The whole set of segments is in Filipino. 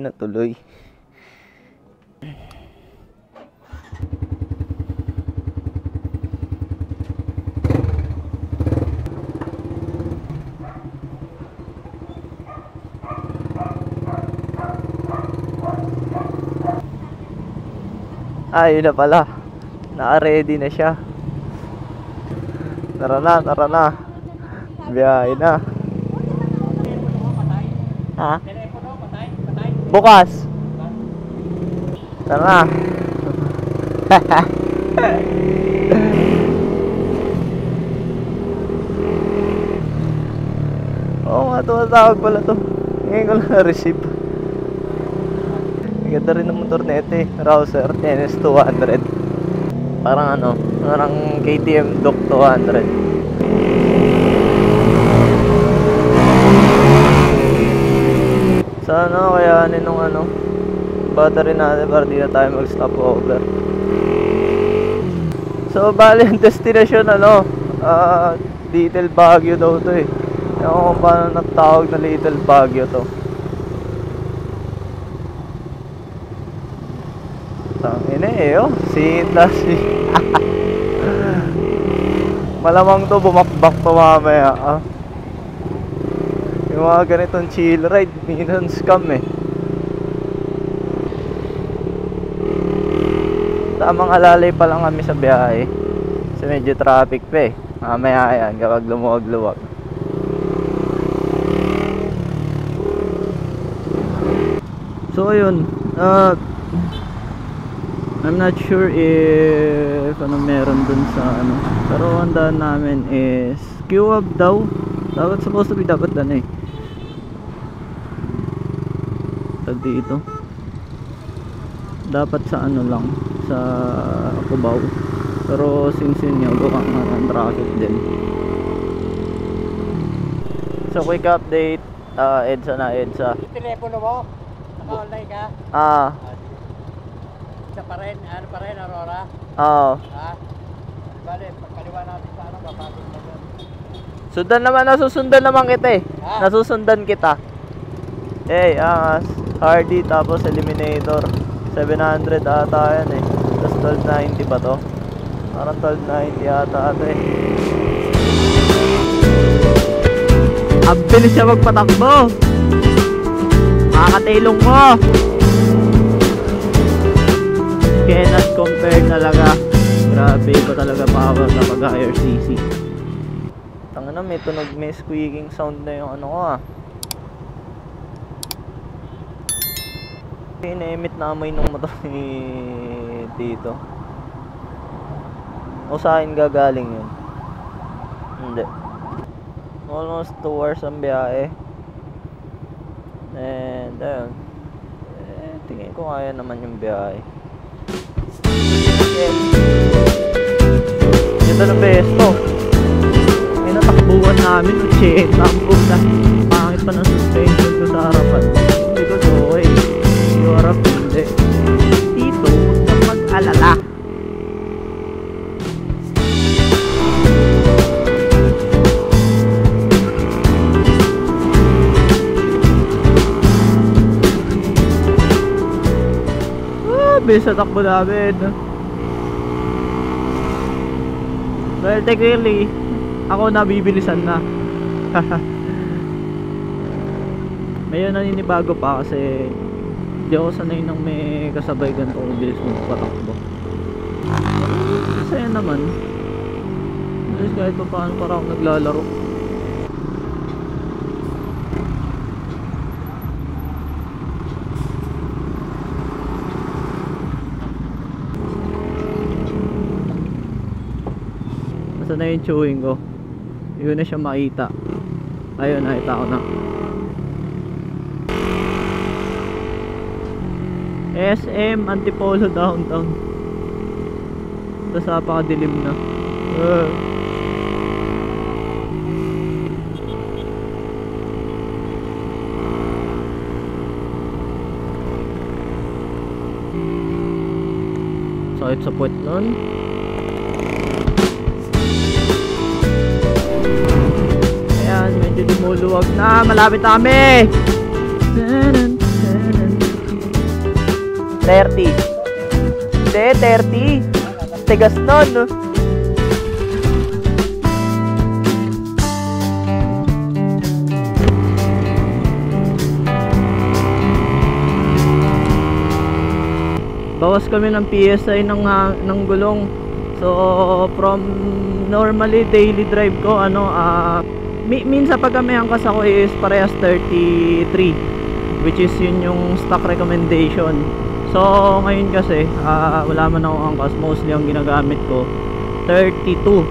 na tuloy. Yun na pala. Naka-ready na siya. Tara na, tara na. Biyahe na. Ha? Bukas. Tara na. Oo nga, tumatawag pala to. Ngayon ko lang na-receive. Ganda rin ng motor na ito eh. Rouser NS200. Parang ano, parang KTM Duke 200. Sana kayanin nung ano, battery natin para di na tayo mag-stop over. So bali ang destination ano, Little Baguio daw to eh. Ewan ko kung paano nagtawag na Little Baguio to. Tangina eh oh, sinta si malamang to bumakbak to mamaya Yung mga ganitong chill ride, minsan scam eh. Tamang alalay pa lang kami sa biyahe. Kasi medyo traffic pa eh. Mamaya yan kapag lumuwag-luwag. So ayun, I'm not sure if ano meron dun sa ano. Pero ang daan namin is Q-Hub daw. Supposed to be dapat daan eh. Dito dapat sa ano lang sa Cubao, pero since yun nga bukang traffic din. So quick update, EDSA na EDSA. Telepono mo? Naka-online ka? Isa pa rin, ano pa rin, Aurora? Oo. Bale, pagkaliwa natin sa ano, kapatid mo yun. Sundan naman, nasusundan naman kita eh. Nasusundan kita. Hardy tapos Eliminator 700 ata yan eh. Tapos 1290 ba to? Parang 1290 ata eh. Ang bilis siya magpatakbo. Makakatilong mo. Cannot compare talaga. Grabe ba talaga power kapag higher CC. Tangina, may tunog, may squeaking sound na yung ano ko Ina-emit na amoy ng motor ni Tito. O sa akin gagaling yun? Hindi. Almost 2 hours ang biyahe. And ayun, tingin ko kaya naman yung biyahe. Ito na besto. May natakbuhan namin 80 ang na. Pangit pa ng suspension ko sa harapan. Hindi ko okay. Harap hindi. Dito, huwag kang mag-alala. Bisa takbo namin. Well, technically, ako nabibilisan na. Ngayon naninibago pa kasi di ako sanay nang may kasabay ganito kung bilis mong patakbo. Masaya naman. Bilis kahit pa paano parang naglalaro. Nasa na yung chewing ko. Yun na siya makita. Ayun, nakita ko na. SM Antipolo downtown. Tapos napakadilim na. Sakit sa puwet nun. Ayan, medyo lumuluwag na. Malapit na kami. 30. Hindi, 30. Tigas nun, no? Bawas kami ng PSI ng gulong. So from normally daily drive ko minsan pag may angkas ako is parehas 33, which is yun yung stock recommendation. So ngayon kasi wala man ako angkas, mostly ang ginagamit ko 32.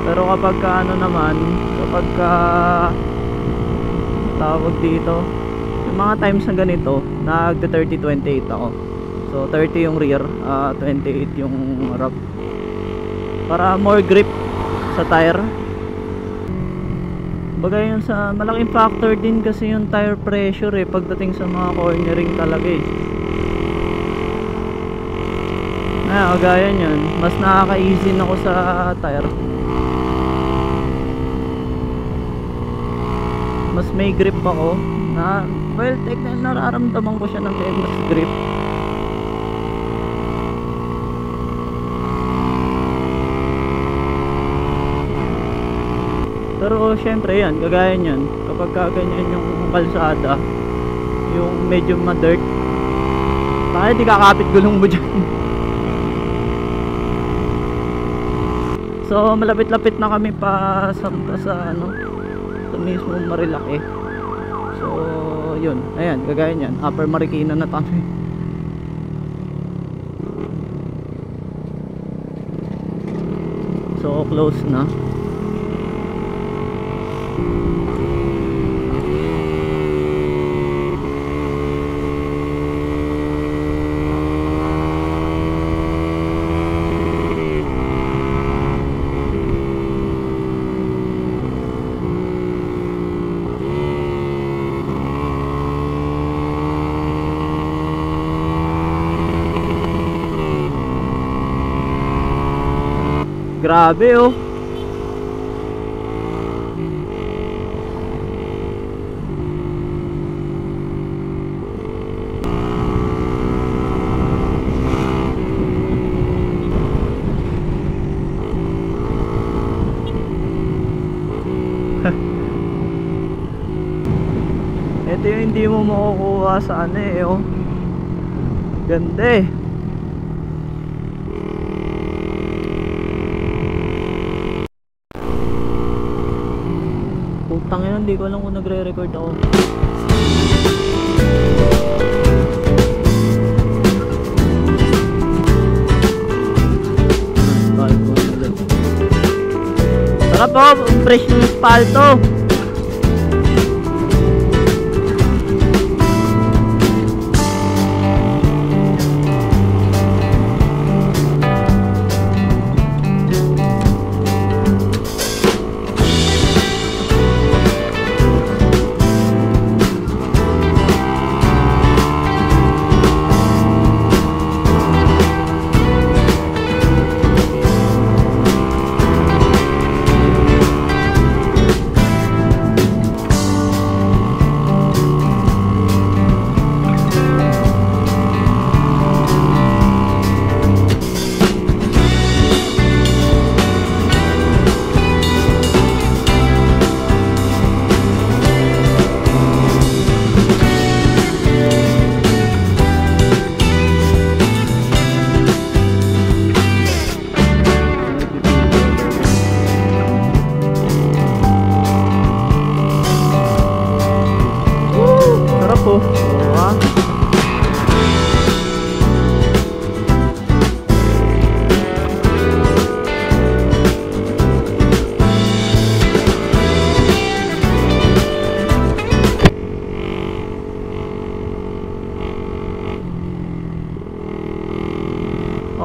Pero kapag tawag dito, yung mga times na ganito, nagte 30-28 ako. So 30 yung rear, 28 yung harap, para more grip sa tire. Bagay yun, sa malaking factor din kasi yung tire pressure pagdating sa mga cornering talaga gaya nyan, mas nakaka-easy na ako sa tire, mas may grip ako na, well, nararamdaman ko siya ng mas grip. Pero syempre yan, kagaya nyan, kapag ganyan yung kalsada, yung medyo ma-dirt, bakit di kakapit gulong mo dyan? So malapit-lapit na kami pa sa mismo Marilaki. So yun, ayan, kagaya nyan, Upper Marikina na kami. So close na. Grabe oh. Ito yung hindi mo makukuha sa oh. Ganda eh. Putang ina, hindi ko alam kung nagre-record ako. Sarap po, fresh ng espalto.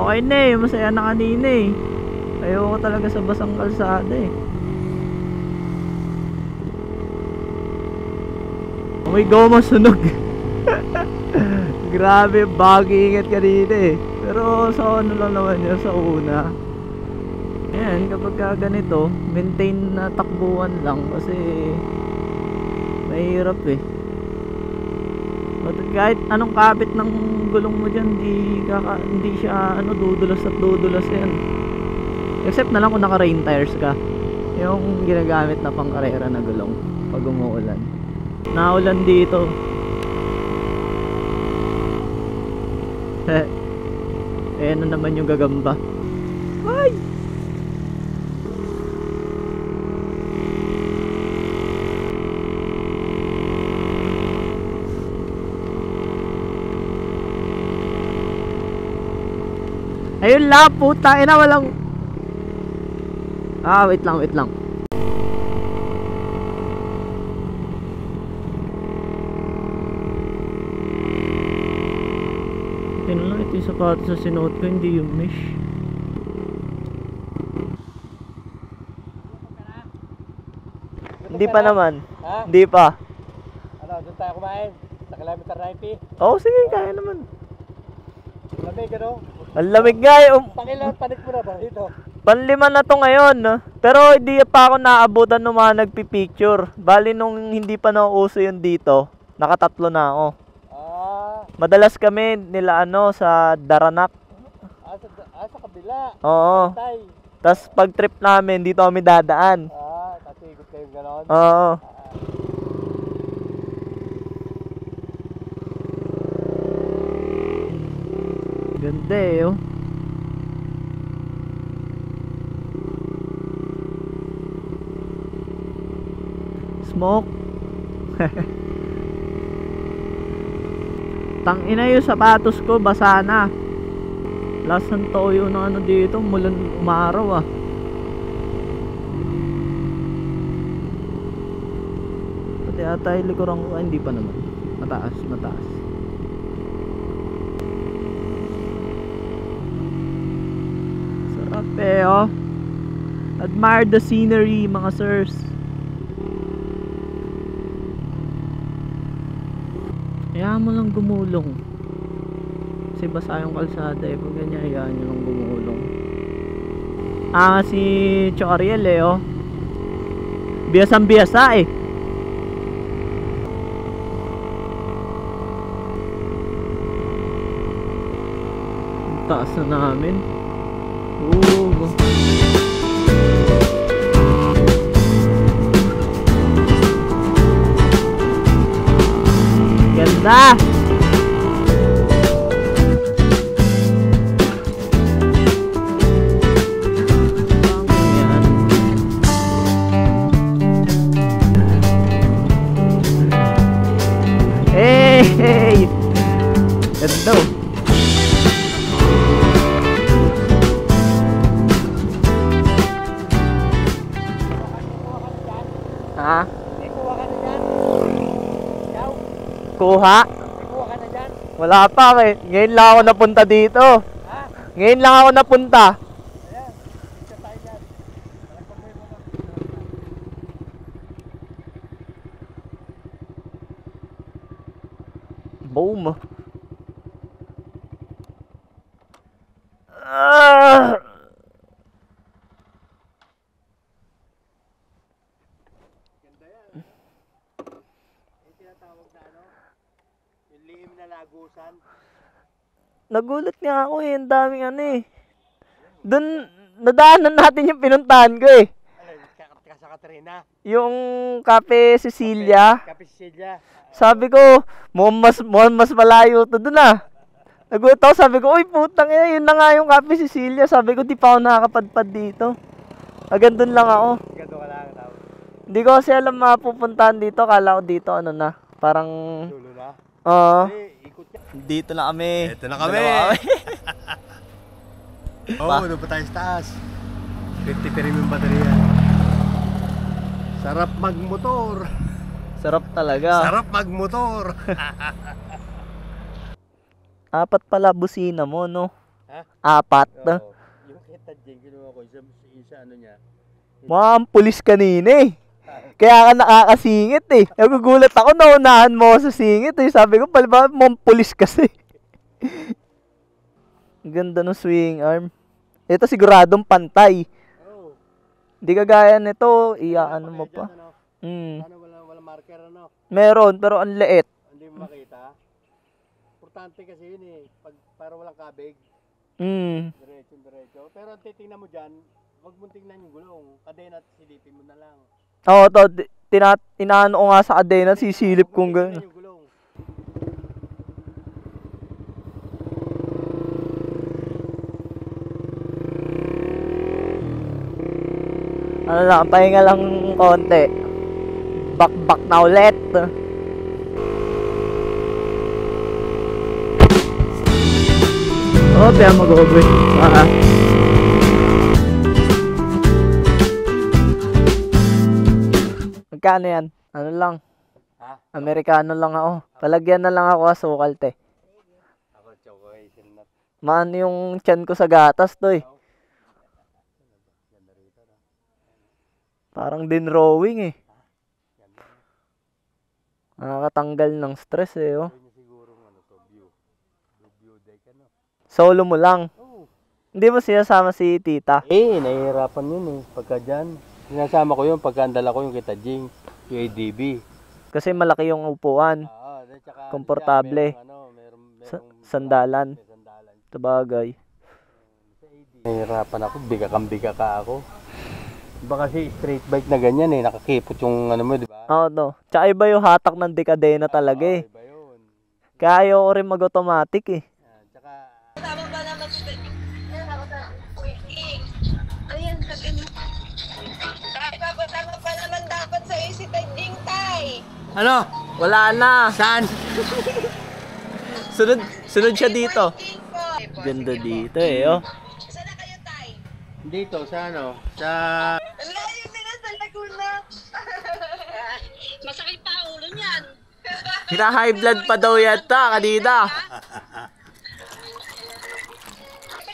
Okay na masaya na kanina ayoko talaga sa basang kalsada may goma sunog. Grabe, bagay ingat kanina pero sa ano lang naman yun, sa una. Ayan, kapag ganito maintain na takbuhan lang kasi mahirap At kahit anong kapit ng gulong mo dyan, hindi siya dudulas at dudulas yan. Except na lang kung naka rain tires ka, yung ginagamit na pang karera na gulong pag umuulan. Naulan dito. Ayan na naman yung gagamba. Ay! Ayun lang, puta ina, walang... wait lang. Yun lang, ito yung sapatos na sinuot ko, hindi yung mesh. Hindi pa naman. Ha? Hindi pa. Ano, doon tayo kumain? Sa kilometer 90? Oo, sige, kaya naman. Lamig, ano? Ang lamig nga eh. Pangilan, panik mo na ba dito? Panlima na to ngayon, no? Pero hindi pa ako naabutan ng mga nagpipicture. Bali nung hindi pa nauuso yun dito, nakatatlo na ako. Madalas kami nila sa Daranak. Sa kabila. Oo. Tay. Tapos pag trip namin, dito kami dadaan. Kasi ikot kayong gano'n. Oo. Ganda eh, oh. Smoke. Tangina yung sapatos ko, basa na. Lasang toyo na dito, mulan umaraw ah. Pati ata yung likuran ko, hindi pa naman. Mataas. Sarap eh, oh. Admire the scenery, mga sirs. Kaya mo lang gumulong. Kasi basa yung kalsada eh. Pag ganyan, hayaan nyo lang gumulong. Si Choriel eh, oh. Biyasang-biyasa eh. Ang taas na namin. Ganda! Hey! Ganda! Ha? Kuha ka na dyan. Yaw. Kuha? Kuha ka na dyan. Wala pa eh. Ngayon lang ako napunta dito. Ha? Ngayon lang ako napunta. Ayan. Isa tayo dyan. Boom. Ganda yan. Yung tinatawag na yung lihim na lagusan. Nagulat nga ako eh. Ang daming eh. Doon, nadaanan natin yung pinuntahan ko eh. Sa Katrina. Yung Cafe Cecilia. Cafe Cecilia. Sabi ko, mukhang mas malayo to doon ah. Nagulat ako, sabi ko, uy putang ina, yun na nga yung Cafe Cecilia. Sabi ko, di pa ako nakakapadpad dito. Hanggang doon lang ako. Gado ka lang tao. Hindi ko kasi alam mapupuntahan dito. Kala ko dito na. Parang... Dulo na. Oo. Ikot ka. Dito na kami. Ito na kami. Doon pa tayo sa taas. 53 yung baterya. Sarap magmotor. Sarap talaga. Sarap magmotor. Apat pala busina mo, no? Ha? Apat. Oo. Yung kita dyan, kinuha ko. Isa niya. Mukhang pulis kanina eh. Kaya ka nakakasingit eh. Nagugulat ako, naunahan mo sa singit eh. Sabi ko, pala mong pulis kasi. Ganda ng swing arm. Ito siguradong pantay. Oo. Hindi kagaya nito, iyaano mo pa. Ano, wala marker ano? Meron, pero ang liit. Hindi mo makita. importante kasi yun eh. Para walang kabig. Mm. Diretso. Pero ang titingnan mo dyan, huwag mong tingnan yung gulong. Kadena at silipin mo na lang. Oo, to. Inaano ko nga sa kadena, sisilip kong Huwag mong gano'n. tingnan yung gulong. Ano lang, pahinga lang konti. Back na ulit. Oh, kaya mag-over. Magkano yan? Ano lang? Ha? Amerikano lang ako. Palagyan na lang ako asukal, te. Ako, choco hazelnut. Man yung tiyan ko sa gatas to eh. Parang din rowing eh. Nakakatanggal ng stress eh oh. Yun yung sigurong ano to, view deck ano. Solo mo lang. Oo. Hindi mo sinasama si tita. Nahihirapan yun eh. Pagka dyan. Sinasama ko yun pagka andala ko yung kita Jing. Yung ADB. Kasi malaki yung upuan. Tsaka Komportable. Merong Sandalan. may sandalan. Sabagay. Nahihirapan ako. Biga ka ako. Iba kasi straight bike na ganyan eh. Nakakipot yung ano mo, di ba? Oo no. Tsaka iba yung hatak ng dekadena talaga eh. Iba yun. Kaya ayoko rin mag-automatic eh. Tsaka... Tama ba naman si Ayan, sabi mo. Kasama pa naman dapat sa si Tadjing Tay. Ano? Wala na. Saan? Sunod siya dito. Working po. Ganda dito eh oh. Saan na kayo, Tay? Dito, sa ano? Sa... Ang layo nila sa Laguna. Masakit pa ulo niyan. Hina-high blood pa daw yata kanina. Ba't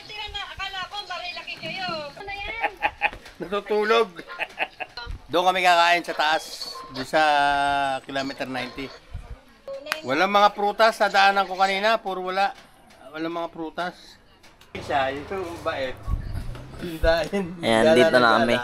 sila na akala ko marilaki kayo? Ano yan? Natutulog. Doon kami kakain sa taas. Doon sa kilometer 90. Walang mga prutas sa daanan ko kanina. Puro wala. Walang mga prutas. Isa, yung bait. Ayan, dito na kami.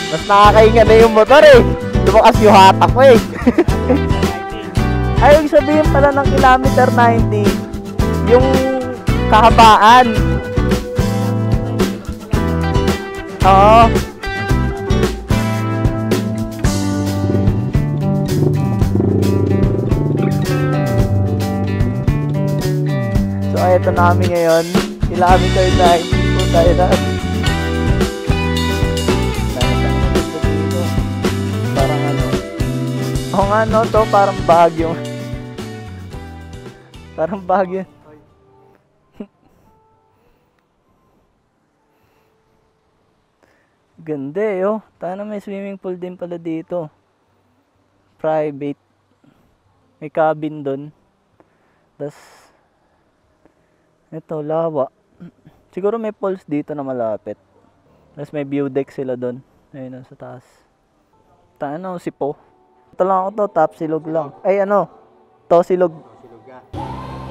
Mas nakakainga na yung motor eh. Lumakas yung hatak ko eh. Ay, ibig sabihin pala ng kilometer 90, yung kahabaan. Oo. So, eto na kami ngayon. Kilometer 90 po tayo na. Parang ano. Oo nga no, to parang Baguio. Parang Baguio. Ganda eh oh. Tana may swimming pool din pala dito. Private. May cabin doon. Tas ito, lawa. Siguro may pools dito na malapit. Tas may view deck sila doon. Ayun sa taas. Ano, si Po. Ito lang ako to, top silog lang. Ay ano, to silog.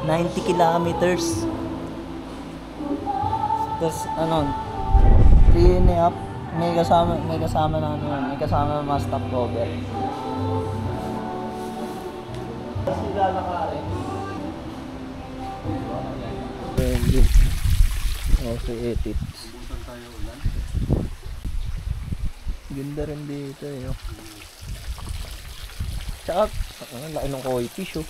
90 kilometers. Tapos ano, 3 and a half. May kasama na ano yun. May kasama na mga stopover. Tapos ilalakarin. Oh, si Etits. Ganda rin dito eh. Oh. Tsaka, laki ng koi fish oh.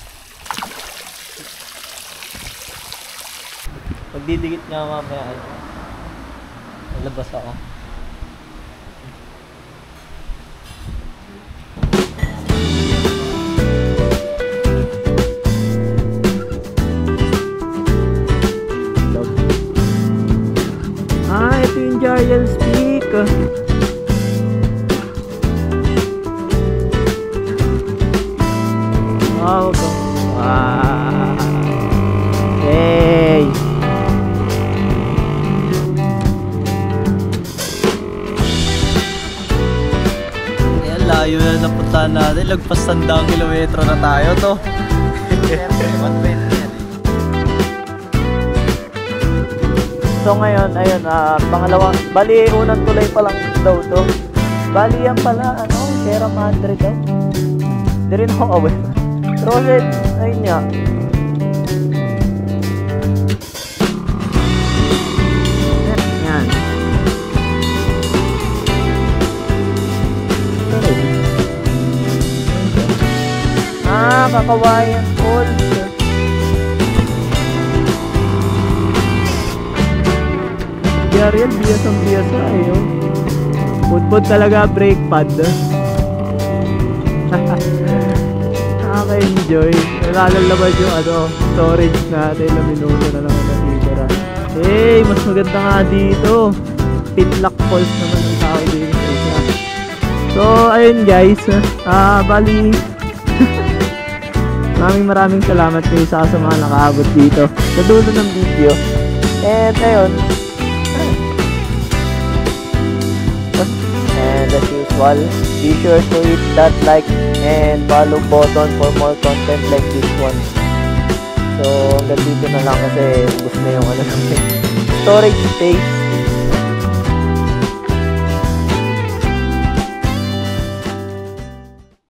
Pagdidikit nga mamaya ay lalabas ako. Ito yung Jariel's Peak. Wow. Wow. Hey. daan natin. Lagpas 100 kilometro na tayo to. So ngayon, ayun, bali unang tulay pa lang daw to. Bali yan pala, Sierra Madre daw. Di rin ako aware. Pero kasi, ayun nga. Yan. Kakawayan Falls. Ariel, bias ang bias na yun. Budbud talaga brake pad. Nakaka-enjoy. Nalalabas yung storage natin na minuto na lang ang natitira. Hey, mas maganda nga dito. Pitlock Falls naman ang tawag din sa isa. So, ayun guys. Bali. Maraming salamat kayo sa mga nakaabot dito sa dulo ng video. And ayun. And as usual, be sure to hit that like and follow button for more content like this one. So hanggang dito na lang kasi ubos na yung storage space.